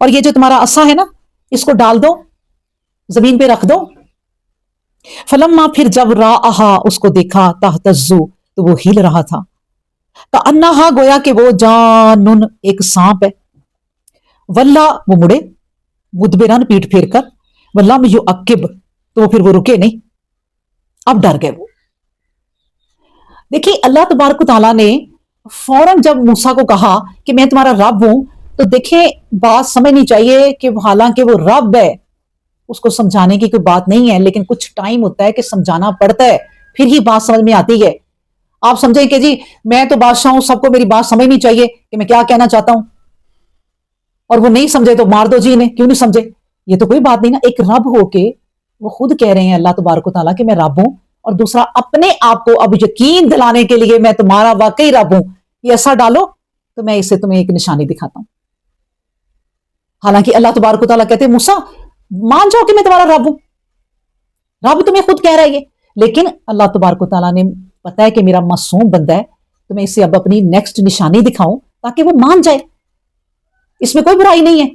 اور یہ جو تمہارا عصا ہے نا اس کو ڈال دو، زمین پہ رکھ دو. فلما پھر جب راہا اس کو دیکھا، تہتزو تو وہ ہل رہا تھا، کأنہا گویا کہ وہ جانن ایک سانپ ہے، ولا وہ مڑے، مدبرن پیٹ پھیر کر، ولم یعقب تو وہ پھر وہ رکے نہیں، اب ڈر گئے وہ. دیکھیے اللہ تبارک و تعالیٰ نے فوراً جب موسیٰ کو کہا کہ میں تمہارا رب ہوں، تو دیکھیں بات سمجھنی چاہیے کہ حالانکہ وہ رب ہے، اس کو سمجھانے کی کوئی بات نہیں ہے، لیکن کچھ ٹائم ہوتا ہے کہ سمجھانا پڑتا ہے، پھر ہی بات سمجھ میں آتی ہے. آپ سمجھیں کہ جی میں تو بادشاہ ہوں، سب کو میری بات سمجھنی چاہیے کہ میں کیا کہنا چاہتا ہوں، اور وہ نہیں سمجھے تو مار دو جی انہیں، کیوں نہیں سمجھے؟ یہ تو کوئی بات نہیں نا. ایک رب ہو کے وہ خود کہہ رہے ہیں اللہ تبارک و تعالیٰ کہ میں رب ہوں، اور دوسرا اپنے آپ کو اب یقین دلانے کے لیے میں تمہارا واقعی رب ہوں، یہ ایسا ڈالو تو میں اسے تمہیں ایک نشانی دکھاتا ہوں. حالانکہ اللہ تبارک و تعالیٰ کہتے ہیں موسیٰ مان جاؤ کہ میں تمہارا رب ہوں، رب تمہیں خود کہہ رہا ہے یہ، لیکن اللہ تبارک و تعالیٰ نے پتا ہے کہ میرا معصوم بندہ ہے، تو میں اسے اب اپنی نیکسٹ نشانی دکھاؤں تاکہ وہ مان جائے، اس میں کوئی برائی نہیں ہے.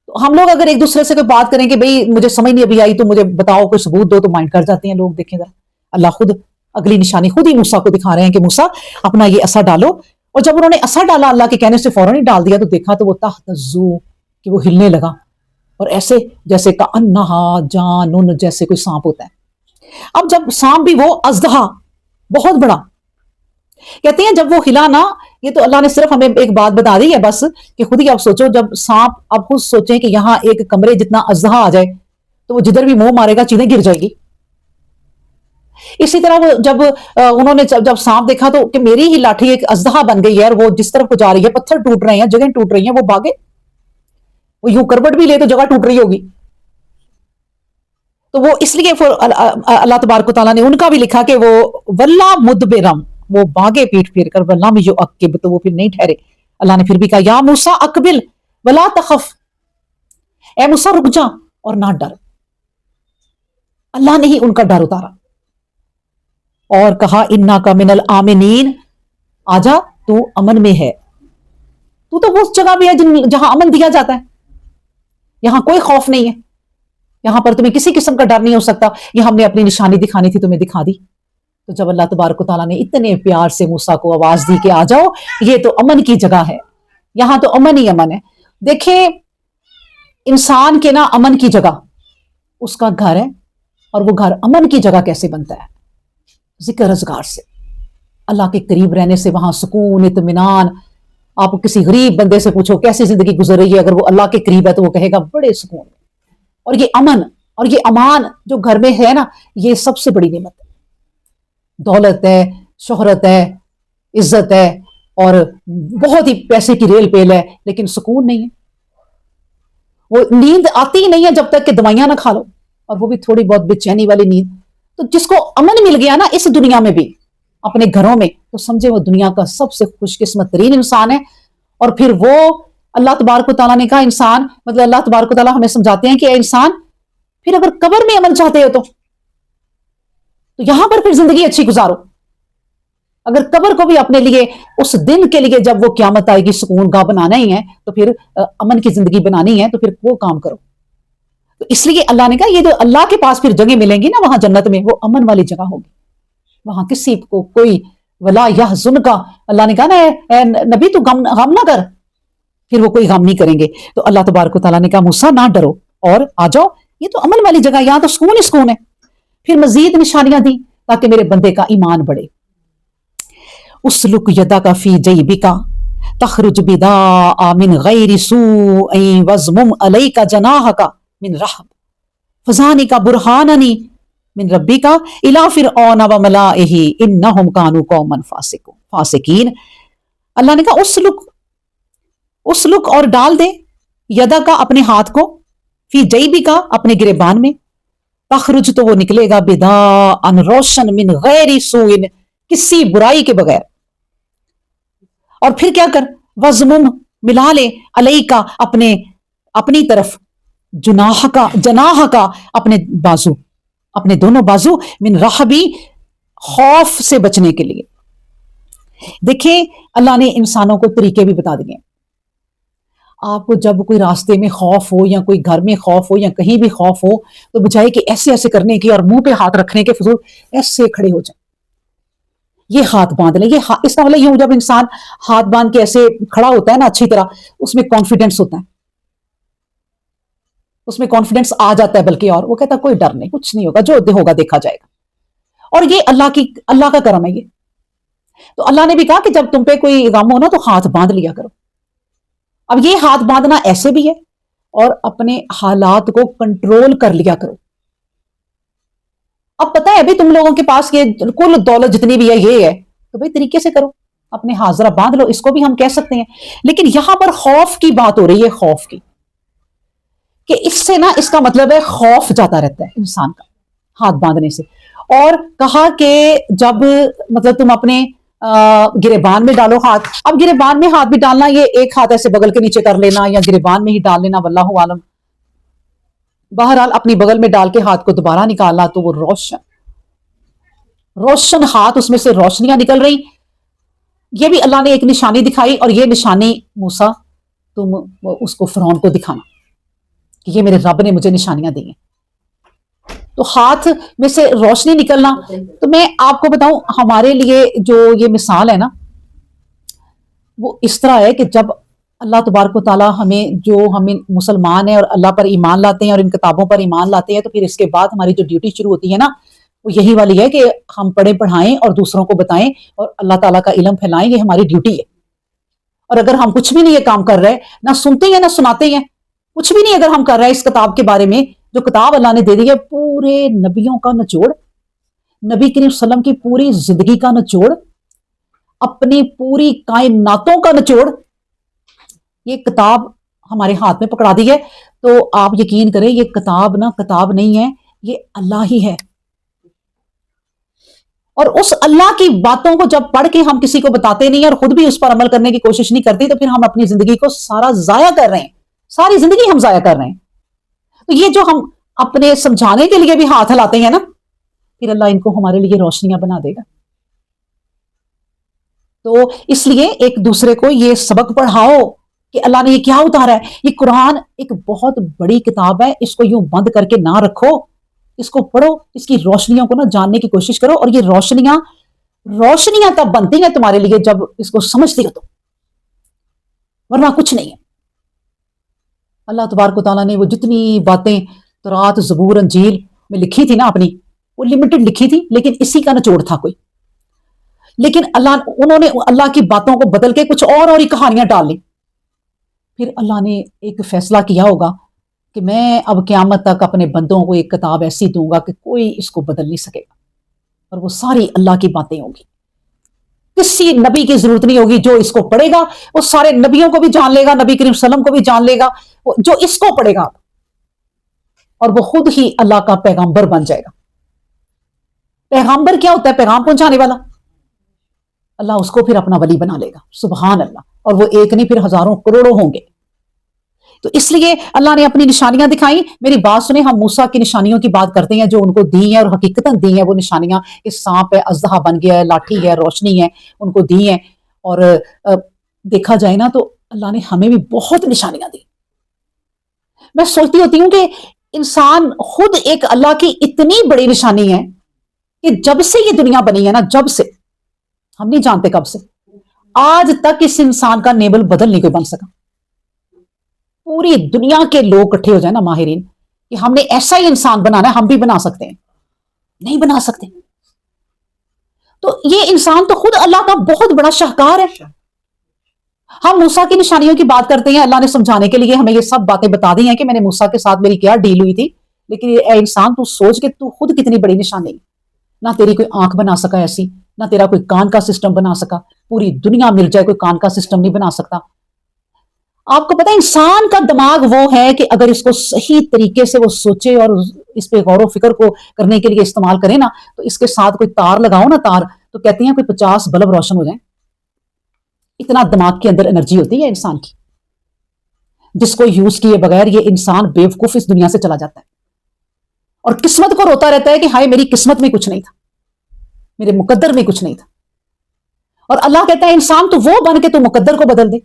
تو ہم لوگ اگر ایک دوسرے سے کوئی بات کریں کہ بھئی مجھے سمجھ نہیں ابھی آئی تو مجھے بتاؤ، کوئی ثبوت دو، تو مائنڈ کر جاتے ہیں لوگ. دیکھیں ذرا اللہ خود اگلی نشانی خود ہی موسیٰ کو دکھا رہے ہیں کہ موسیٰ اپنا یہ عصا ڈالو. اور جب انہوں نے عصا ڈالا اللہ کے کہنے سے فوراً ہی ڈال دیا، تو دیکھا تو وہ تہتزو کہ وہ ہلنے لگا، اور ایسے جیسے کأنہا جانن، جیسے کوئی سانپ ہوتا ہے. اب جب سانپ بھی وہ اژدہا بہت بڑا، کہتے ہیں جب وہ ہلا نا، یہ تو اللہ نے صرف ہمیں ایک بات بتا دی ہے بس، کہ خود ہی آپ سوچو جب سانپ، اب خود سوچیں کہ یہاں ایک کمرے جتنا اژدہا آ جائے تو وہ جدھر بھی منہ مارے گا چیزیں گر جائے گی. اسی طرح وہ جب انہوں نے جب سانپ دیکھا تو کہ میری ہی لاٹھی ایک اژدہا بن گئی ہے، اور وہ جس طرف کو جا رہی ہے پتھر ٹوٹ رہے ہیں، جگہیں ٹوٹ رہی ہیں، وہ بھاگے، وہ یوں کروٹ بھی لے تو جگہ ٹوٹ رہی ہوگی. تو وہ اس لیے اللہ تبارک و تعالیٰ نے ان کا بھی لکھا کہ وہ ولا مدبرم، وہ بھاگے پیٹ پھیر کر، ولم یعقب تو وہ پھر نہیں ٹھہرے. اللہ نے پھر بھی کہا یا موسیٰ اقبل ولا تخف، اے موسیٰ رک جا اور نہ ڈر. اللہ نے ہی ان کا ڈر اتارا اور کہا انک من الآمنین، آجا تو امن میں ہے، تو اس جگہ بھی ہے جہاں امن دیا جاتا ہے، یہاں کوئی خوف نہیں ہے، یہاں پر تمہیں کسی قسم کا ڈر نہیں ہو سکتا. یہ ہم نے اپنی نشانی دکھانی تھی تمہیں دکھا دی. تو جب اللہ تبارک و تعالیٰ نے اتنے پیار سے موسیٰ کو آواز دی کہ آ جاؤ، یہ تو امن کی جگہ ہے، یہاں تو امن ہی امن ہے. دیکھیں انسان کے نا امن کی جگہ اس کا گھر ہے، اور وہ گھر امن کی جگہ کیسے بنتا ہے؟ ذکر اذکار سے، اللہ کے قریب رہنے سے. وہاں سکون، اطمینان. آپ کسی غریب بندے سے پوچھو کیسی زندگی گزر رہی ہے، اگر وہ اللہ کے قریب ہے تو وہ کہے گا بڑے سکون میں. اور یہ امن اور یہ امان جو گھر میں ہے نا، یہ سب سے بڑی نعمت ہے. دولت ہے، شہرت ہے، عزت ہے، اور بہت ہی پیسے کی ریل پیل ہے، لیکن سکون نہیں ہے. وہ نیند آتی ہی نہیں ہے جب تک کہ دوائیاں نہ کھا لو، اور وہ بھی تھوڑی بہت بے چینی والی نیند. تو جس کو امن مل گیا نا اس دنیا میں بھی، اپنے گھروں میں، تو سمجھے وہ دنیا کا سب سے خوش قسمت ترین انسان ہے. اور پھر وہ اللہ تبارک و تعالیٰ نے کہا انسان، مطلب اللہ تبارک و تعالیٰ ہمیں سمجھاتے ہیں کہ اے انسان، پھر اگر قبر میں امن چاہتے ہو تو یہاں پر پھر زندگی اچھی گزارو. اگر قبر کو بھی اپنے لیے اس دن کے لیے جب وہ قیامت آئے گی سکون گاہ بنانا ہی ہے، تو پھر امن کی زندگی بنانی ہے، تو پھر وہ کام کرو. تو اس لیے اللہ نے کہا یہ جو اللہ کے پاس پھر جگہ ملیں گی نا وہاں جنت میں، وہ امن والی جگہ ہوگی، وہاں کسی کو کوئی ولا یحزن کا. اللہ نے کہا نا اے نبی تو غم نہ کر، پھر وہ کوئی غم نہیں کریں گے. تو اللہ تبارک و تعالیٰ نے کہا موسیٰ نہ ڈرو اور آ جاؤ، یہ تو امن والی جگہ، یہاں تو سکون ہی سکون ہے. پھر مزید نشانیاں دی تاکہ میرے بندے کا ایمان بڑھے. اسلک یدک فی جیبک تخرج بداء من غیر سوء واضمم علیک جناحک من رحب فذلک برہانن من ربک الی فرعون وملئہ انہم کانوا قوما فاسقین. اللہ نے کہا اسلک اور ڈال دے، یدا کا اپنے ہاتھ کو، فی جیبی کا اپنے گریبان میں، تخرج تو وہ نکلے گا، بداء روشن، من غیر سوء کسی برائی کے بغیر. اور پھر کیا کر، وضمم ملا لے، علیکا اپنی طرف، جناح کا اپنے بازو، اپنے دونوں بازو، من رحبی خوف سے بچنے کے لیے. دیکھیں اللہ نے انسانوں کو طریقے بھی بتا دیے. آپ کو جب کوئی راستے میں خوف ہو یا کوئی گھر میں خوف ہو یا کہیں بھی خوف ہو تو بجائے کہ ایسے ایسے کرنے کی اور منہ پہ ہاتھ رکھنے کے فضول ایسے کھڑے ہو جائیں. یہ ہاتھ باندھ لیں. اس کا مطلب یہ جب انسان ہاتھ باندھ کے ایسے کھڑا ہوتا ہے نا اچھی طرح, اس میں کانفیڈنس ہوتا ہے, اس میں کانفیڈنس آ جاتا ہے. بلکہ اور وہ کہتا ہے کوئی ڈر نہیں, کچھ نہیں ہوگا, جو ہوگا دیکھا جائے گا. اور یہ اللہ کا کرم ہے. یہ تو اللہ نے بھی کہا کہ جب تم پہ کوئی غم ہو نا تو ہاتھ باندھ لیا کرو. اب یہ ہاتھ باندھنا ایسے بھی ہے اور اپنے حالات کو کنٹرول کر لیا کرو. اب پتہ ہے ابھی تم لوگوں کے پاس یہ کل دولت جتنی بھی ہے یہ ہے, تو بھائی طریقے سے کرو, اپنے حاضرہ باندھ لو, اس کو بھی ہم کہہ سکتے ہیں. لیکن یہاں پر خوف کی بات ہو رہی ہے, خوف کی, کہ اس سے نا اس کا مطلب ہے خوف جاتا رہتا ہے انسان کا ہاتھ باندھنے سے. اور کہا کہ جب مطلب تم اپنے گریبان میں ڈالو ہاتھ. اب گریبان میں ہاتھ بھی ڈالنا, یہ ایک ہاتھ ایسے بغل کے نیچے کر لینا یا گریبان میں ہی ڈال لینا, واللہ عالم. بہرحال اپنی بغل میں ڈال کے ہاتھ کو دوبارہ نکالنا تو وہ روشن ہاتھ, اس میں سے روشنیاں نکل رہی. یہ بھی اللہ نے ایک نشانی دکھائی, اور یہ نشانی موسیٰ تم اس کو فرعون کو دکھانا کہ یہ میرے رب نے مجھے نشانیاں دی ہیں. تو ہاتھ میں سے روشنی نکلنا. تو میں آپ کو بتاؤں ہمارے لیے جو یہ مثال ہے نا وہ اس طرح ہے کہ جب اللہ تبارک و تعالیٰ ہمیں مسلمان ہیں اور اللہ پر ایمان لاتے ہیں اور ان کتابوں پر ایمان لاتے ہیں, تو پھر اس کے بعد ہماری جو ڈیوٹی شروع ہوتی ہے نا وہ یہی والی ہے کہ ہم پڑھیں پڑھائیں اور دوسروں کو بتائیں اور اللہ تعالیٰ کا علم پھیلائیں. یہ ہماری ڈیوٹی ہے. اور اگر ہم کچھ بھی نہیں یہ کام کر رہے, نہ سنتے ہیں نہ سناتے ہیں, کچھ بھی نہیں اگر ہم کر رہے ہیں اس کتاب کے بارے میں, جو کتاب اللہ نے دے دی ہے, پورے نبیوں کا نچوڑ, نبی کریم صلی اللہ علیہ وسلم کی پوری زندگی کا نچوڑ, اپنی پوری کائناتوں کا نچوڑ, یہ کتاب ہمارے ہاتھ میں پکڑا دی ہے. تو آپ یقین کریں یہ کتاب نا کتاب نہیں ہے, یہ اللہ ہی ہے. اور اس اللہ کی باتوں کو جب پڑھ کے ہم کسی کو بتاتے نہیں اور خود بھی اس پر عمل کرنے کی کوشش نہیں کرتے, تو پھر ہم اپنی زندگی کو سارا ضائع کر رہے ہیں, ساری زندگی ہم ضائع کر رہے ہیں. تو یہ جو ہم اپنے سمجھانے کے لیے بھی ہاتھ ہلاتے ہیں نا, پھر اللہ ان کو ہمارے لیے روشنیاں بنا دے گا. تو اس لیے ایک دوسرے کو یہ سبق پڑھاؤ کہ اللہ نے یہ کیا اتارا ہے. یہ قرآن ایک بہت بڑی کتاب ہے, اس کو یوں بند کر کے نہ رکھو, اس کو پڑھو, اس کی روشنیوں کو نہ جاننے کی کوشش کرو. اور یہ روشنیاں تب بنتی ہیں تمہارے لیے جب اس کو سمجھتی ہو, تو ورنہ کچھ نہیں ہے. اللہ تبارک و تعالیٰ نے وہ جتنی باتیں تورات زبور انجیل میں لکھی تھی نا اپنی, وہ لمیٹڈ لکھی تھی, لیکن اسی کا نچوڑ تھا کوئی. لیکن انہوں نے اللہ کی باتوں کو بدل کے کچھ اور ہی کہانیاں ڈال لی. پھر اللہ نے ایک فیصلہ کیا ہوگا کہ میں اب قیامت تک اپنے بندوں کو ایک کتاب ایسی دوں گا کہ کوئی اس کو بدل نہیں سکے گا, اور وہ ساری اللہ کی باتیں ہوں گی. کسی نبی کی ضرورت نہیں ہوگی, جو اس کو پڑھے گا وہ سارے نبیوں کو بھی جان لے گا, نبی کریم صلی اللہ علیہ وسلم کو بھی جان لے گا, جو اس کو پڑھے گا, اور وہ خود ہی اللہ کا پیغمبر بن جائے گا. پیغمبر کیا ہوتا ہے؟ پیغام پہنچانے والا. اللہ اس کو پھر اپنا ولی بنا لے گا, سبحان اللہ. اور وہ ایک نہیں پھر ہزاروں کروڑوں ہوں گے. تو اس لیے اللہ نے اپنی نشانیاں دکھائیں. میری بات سنیں, ہم موسیٰ کی نشانیوں کی بات کرتے ہیں جو ان کو دی ہیں, اور حقیقتاً دی ہیں وہ نشانیاں کہ سانپ ہے, اژدہا بن گیا ہے, لاٹھی ہے, روشنی ہے, ان کو دی ہیں. اور دیکھا جائے نا تو اللہ نے ہمیں بھی بہت نشانیاں دی. میں سوچتی ہوتی ہوں کہ انسان خود ایک اللہ کی اتنی بڑی نشانی ہے کہ جب سے یہ دنیا بنی ہے نا, جب سے, ہم نہیں جانتے کب سے, آج تک اس انسان کا نیبل بدل نہیں کوئی بن سکا. پوری دنیا کے لوگ اکٹھے ہو جائیں نا ماہرین کہ ہم نے ایسا ہی انسان بنانا ہے, ہم بھی بنا سکتے ہیں, نہیں بنا سکتے. تو یہ انسان تو خود اللہ کا بہت بڑا شاہکار ہے. ہم موسیٰ کی نشانیوں کی بات کرتے ہیں, اللہ نے سمجھانے کے لیے ہمیں یہ سب باتیں بتا دی ہیں کہ میں نے موسیٰ کے ساتھ میری کیا ڈیل ہوئی تھی. لیکن اے انسان تو سوچ کہ تو خود کتنی بڑی نشانی, نہ تیری کوئی آنکھ بنا سکا ایسی, نہ تیرا کوئی کان کا سسٹم بنا سکا. پوری دنیا مل جائے کوئی کان کا سسٹم نہیں بنا سکتا. آپ کو پتا انسان کا دماغ وہ ہے کہ اگر اس کو صحیح طریقے سے وہ سوچے اور اس پہ غور و فکر کو کرنے کے لیے استعمال کرے نا, تو اس کے ساتھ کوئی تار لگاؤ نا, تار, تو کہتے ہیں کوئی 50 بلب روشن ہو جائیں. اتنا دماغ کے اندر انرجی ہوتی ہے انسان کی, جس کو یوز کیے بغیر یہ انسان بے وقوف اس دنیا سے چلا جاتا ہے, اور قسمت کو روتا رہتا ہے کہ ہائے میری قسمت میں کچھ نہیں تھا, میرے مقدر میں کچھ نہیں تھا. اور اللہ کہتا ہے انسان تو وہ بن کے تو مقدر کو بدل دے.